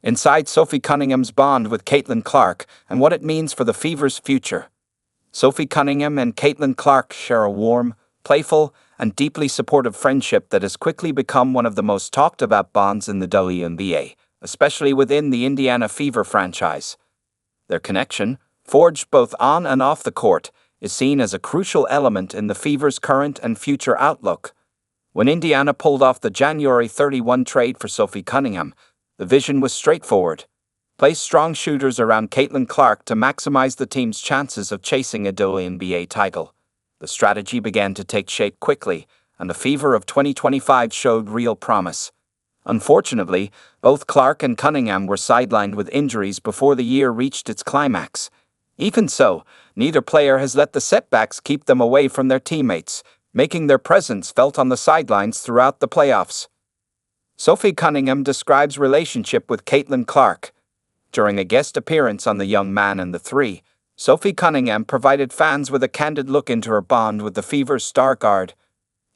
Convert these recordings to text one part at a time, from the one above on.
Inside Sophie Cunningham's bond with Clark and what it means for the Fever's future. Sophie Cunningham and Clark share a warm, playful, and deeply supportive friendship that has quickly become one of the most talked about bonds in the WNBA, especially within the Indiana Fever franchise. Their connection, forged both on and off the court, is seen as a crucial element in the Fever's current and future outlook. When Indiana pulled off the January 31 trade for Sophie Cunningham, the vision was straightforward. Place strong shooters around Clark to maximize the team's chances of chasing a WNBA title. The strategy began to take shape quickly, and the Fever of 2025 showed real promise. Unfortunately, both Clark and Cunningham were sidelined with injuries before the year reached its climax. Even so, neither player has let the setbacks keep them away from their teammates, making their presence felt on the sidelines throughout the playoffs. Sophie Cunningham describes relationship with Clark. During a guest appearance on The Young Man and the Three, Sophie Cunningham provided fans with a candid look into her bond with the Fever's star guard.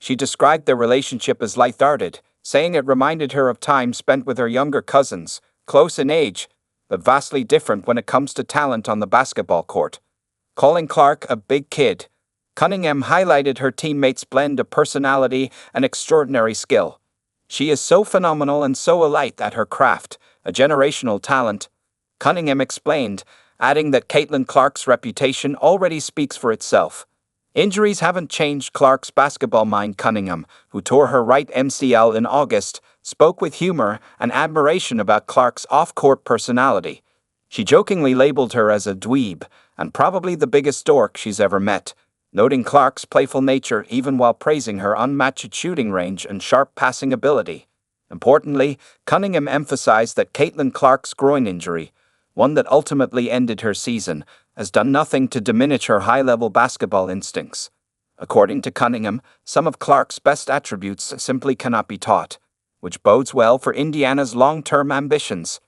She described their relationship as lighthearted, saying it reminded her of time spent with her younger cousins, close in age, but vastly different when it comes to talent on the basketball court. Calling Clark a big kid, Cunningham highlighted her teammates' blend of personality and extraordinary skill. "She is so phenomenal and so elite at her craft, a generational talent," Cunningham explained, adding that Clark's reputation already speaks for itself. Injuries haven't changed Clark's basketball mind. Cunningham, who tore her right MCL in August, spoke with humor and admiration about Clark's off-court personality. She jokingly labeled her as a dweeb, and probably the biggest dork she's ever met, noting Clark's playful nature even while praising her unmatched shooting range and sharp passing ability. Importantly, Cunningham emphasized that Clark's groin injury, one that ultimately ended her season, has done nothing to diminish her high-level basketball instincts. According to Cunningham, some of Clark's best attributes simply cannot be taught, which bodes well for Indiana's long-term ambitions.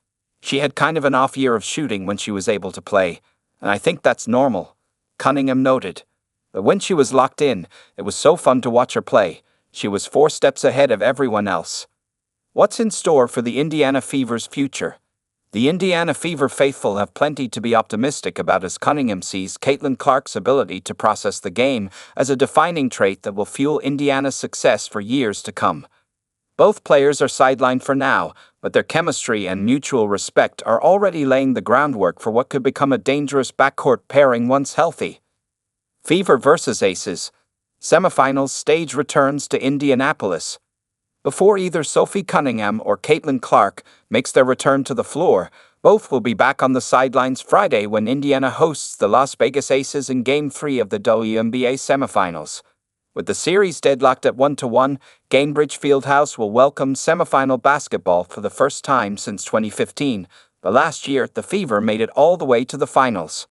"She had kind of an off year of shooting when she was able to play, and I think that's normal," Cunningham noted. "But when she was locked in, it was so fun to watch her play. She was 4 steps ahead of everyone else." What's in store for the Indiana Fever's future? The Indiana Fever faithful have plenty to be optimistic about as Cunningham sees Clark's ability to process the game as a defining trait that will fuel Indiana's success for years to come. Both players are sidelined for now, but their chemistry and mutual respect are already laying the groundwork for what could become a dangerous backcourt pairing once healthy. Fever vs. Aces. Semifinals stage returns to Indianapolis. Before either Sophie Cunningham or Clark makes their return to the floor, both will be back on the sidelines Friday when Indiana hosts the Las Vegas Aces in Game 3 of the WNBA semifinals. With the series deadlocked at 1-1, Gainbridge Fieldhouse will welcome semifinal basketball for the first time since 2015, but last year the Fever made it all the way to the finals.